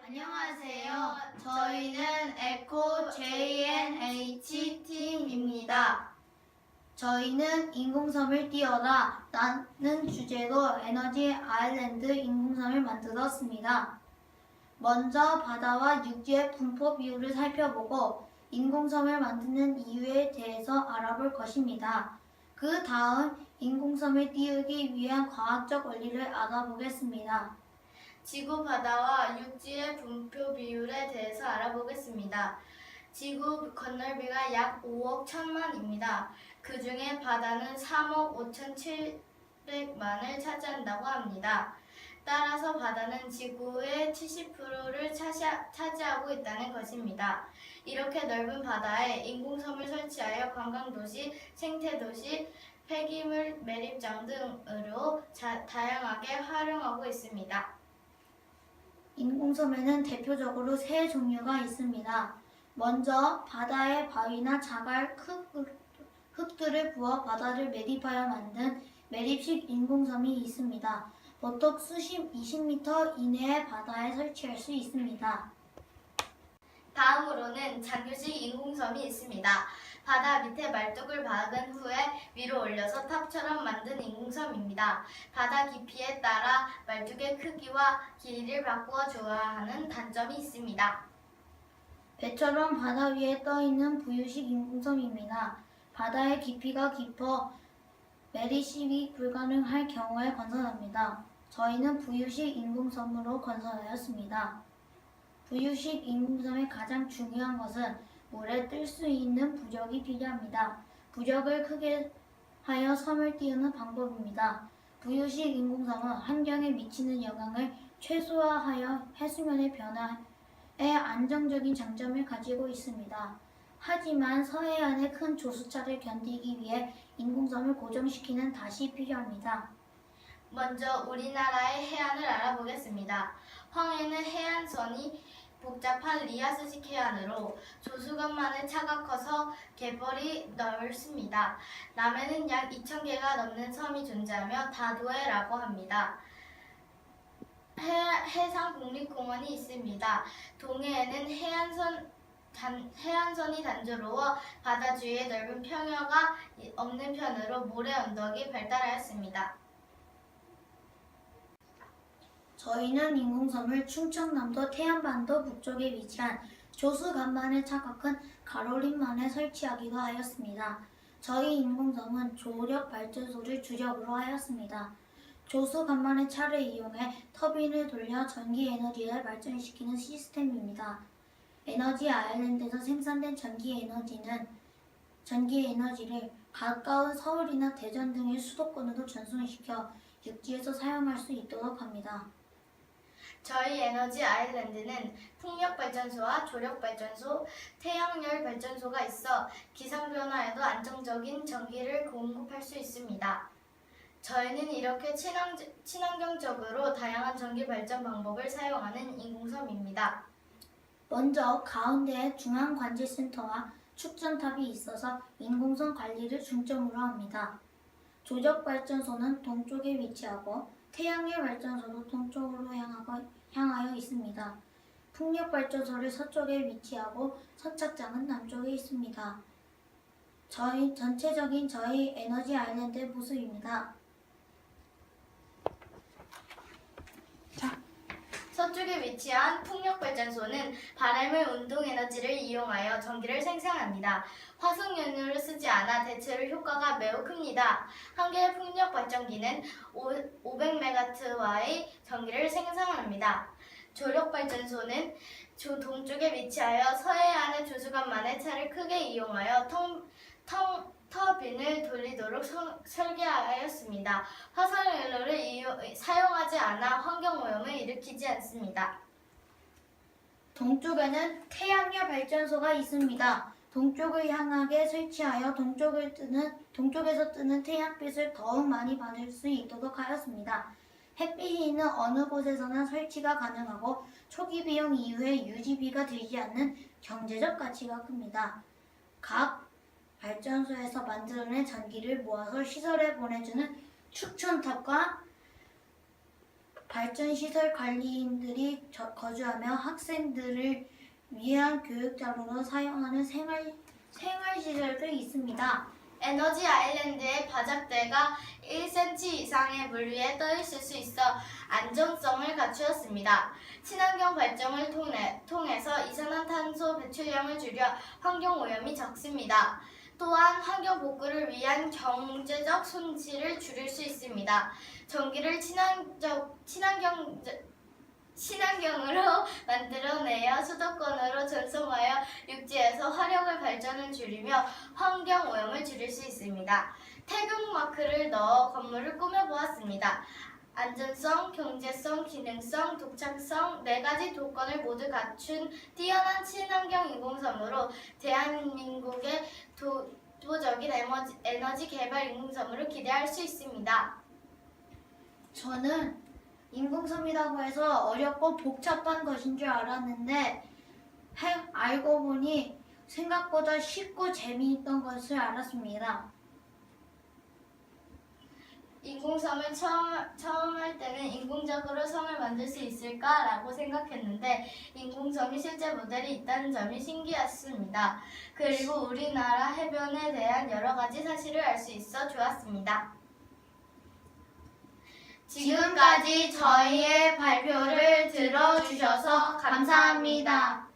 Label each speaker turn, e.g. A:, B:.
A: 안녕하세요. 저희는 에코 JNH 팀입니다. 저희는 인공섬을 띄워라 라는 주제로 에너지 아일랜드 인공섬을 만들었습니다. 먼저 바다와 육지의 분포 비율을 살펴보고 인공섬을 만드는 이유에 대해서 알아볼 것입니다. 그 다음 인공섬을 띄우기 위한 과학적 원리를 알아보겠습니다.
B: 지구 바다와 육지의 분포 비율에 대해서 알아보겠습니다. 지구 건널비가 약 5억 1천만입니다. 그 중에 바다는 3억 5,700만을 차지한다고 합니다. 따라서 바다는 지구의 70%를 차지하고 있다는 것입니다. 이렇게 넓은 바다에 인공섬을 설치하여 관광도시, 생태도시, 폐기물 매립장 등으로 다양하게 활용하고 있습니다.
A: 인공섬에는 대표적으로 세 종류가 있습니다. 먼저 바다에 바위나 자갈, 흙들을 부어 바다를 매립하여 만든 매립식 인공섬이 있습니다. 보통 수심 20m 이내의 바다에 설치할 수 있습니다.
B: 다음으로는 장교식 인공섬이 있습니다. 바다 밑에 말뚝을 박은 후에 위로 올려서 탑처럼 만든 인공섬입니다. 바다 깊이에 따라 말뚝의 크기와 길이를 바꾸어 줘야 하는 단점이 있습니다.
A: 배처럼 바다 위에 떠있는 부유식 인공섬입니다. 바다의 깊이가 깊어 매립식이 불가능할 경우에 건설합니다. 저희는 부유식 인공섬으로 건설하였습니다. 부유식 인공섬의 가장 중요한 것은 물에 뜰 수 있는 부적이 필요합니다. 부적을 크게 하여 섬을 띄우는 방법입니다. 부유식 인공섬은 환경에 미치는 영향을 최소화하여 해수면의 변화에 안정적인 장점을 가지고 있습니다. 하지만 서해안의 큰 조수차를 견디기 위해 인공섬을 고정시키는 닷이 필요합니다.
B: 먼저 우리나라의 해안을 알아보겠습니다. 황해는 해안선이 복잡한 리아스식 해안으로 조수간만의 차가 커서 갯벌이 넓습니다. 남해는 약 2,000개가 넘는 섬이 존재하며 다도해라고 합니다. 해상국립공원이 있습니다. 동해에는 해안선이 단조로워 바다 주위에 넓은 평야가 없는 편으로 모래 언덕이 발달하였습니다.
A: 저희는 인공섬을 충청남도 태안반도 북쪽에 위치한 조수간만의 차가 큰 가로림만에 설치하기도 하였습니다. 저희 인공섬은 조력 발전소를 주력으로 하였습니다. 조수간만의 차를 이용해 터빈을 돌려 전기 에너지를 발전시키는 시스템입니다. 에너지 아일랜드에서 생산된 전기 에너지를 가까운 서울이나 대전 등의 수도권으로 전송시켜 육지에서 사용할 수 있도록 합니다.
B: 저희 에너지 아일랜드는 풍력발전소와 조력발전소, 태양열 발전소가 있어 기상변화에도 안정적인 전기를 공급할 수 있습니다. 저희는 이렇게 친환경적으로 다양한 전기 발전 방법을 사용하는 인공섬입니다.
A: 먼저 가운데에 중앙관제센터와 축전탑이 있어서 인공섬 관리를 중점으로 합니다. 조력발전소는 동쪽에 위치하고 태양열 발전소도 동쪽으로 향하여 있습니다. 풍력발전소를 서쪽에 위치하고 선착장은 남쪽에 있습니다. 전체적인 저희 에너지 아일랜드의 모습입니다.
B: 서쪽에 위치한 풍력발전소는 바람의 운동에너지를 이용하여 전기를 생산합니다. 화석연료를 쓰지 않아 대체로 효과가 매우 큽니다. 한 개의 풍력발전기는 500메가와트의 전기를 생산합니다. 조력발전소는 동쪽에 위치하여 서해안의 조수간만의 차를 크게 이용하여 터빈을 돌리도록 설계하였습니다. 화석연료를 사용하지 않아 환경오염을 일으키지 않습니다.
A: 동쪽에는 태양열 발전소가 있습니다. 동쪽을 향하게 설치하여 동쪽에서 뜨는 태양빛을 더욱 많이 받을 수 있도록 하였습니다. 햇빛이 있는 어느 곳에서나 설치가 가능하고 초기 비용 이후에 유지비가 들지 않는 경제적 가치가 큽니다. 각 발전소에서 만들어낸 전기를 모아서 시설에 보내주는 축전탑과 발전시설 관리인들이 거주하며 학생들을 위한 교육자료로 사용하는 생활시설도 있습니다.
B: 에너지 아일랜드의 바잡대가 1cm 이상의 물 위에 떠 있을 수 있어 안정성을 갖추었습니다. 친환경 발전을 통해서 이산화탄소 배출량을 줄여 환경 오염이 적습니다. 또한 환경 복구를 위한 경제적 손실을 줄일 수 있습니다. 전기를 친환경으로 만들어내어 수도권으로 전송하여 육지에서 화력을 발전을 줄이며 환경 오염을 줄일 수 있습니다. 태극마크를 넣어 건물을 꾸며보았습니다. 안전성, 경제성, 기능성, 독창성 4가지 조건을 모두 갖춘 뛰어난 친환경 인공섬으로 대한민국의 독보적인 에너지 개발 인공섬으로 기대할 수 있습니다.
A: 저는 인공섬이라고 해서 어렵고 복잡한 것인 줄 알았는데 알고 보니 생각보다 쉽고 재미있던 것을 알았습니다.
B: 인공섬을 처음 할 때는 인공적으로 섬을 만들 수 있을까라고 생각했는데 인공섬이 실제 모델이 있다는 점이 신기했습니다. 그리고 우리나라 해변에 대한 여러 가지 사실을 알 수 있어 좋았습니다.
A: 지금까지 저희의 발표를 들어주셔서 감사합니다.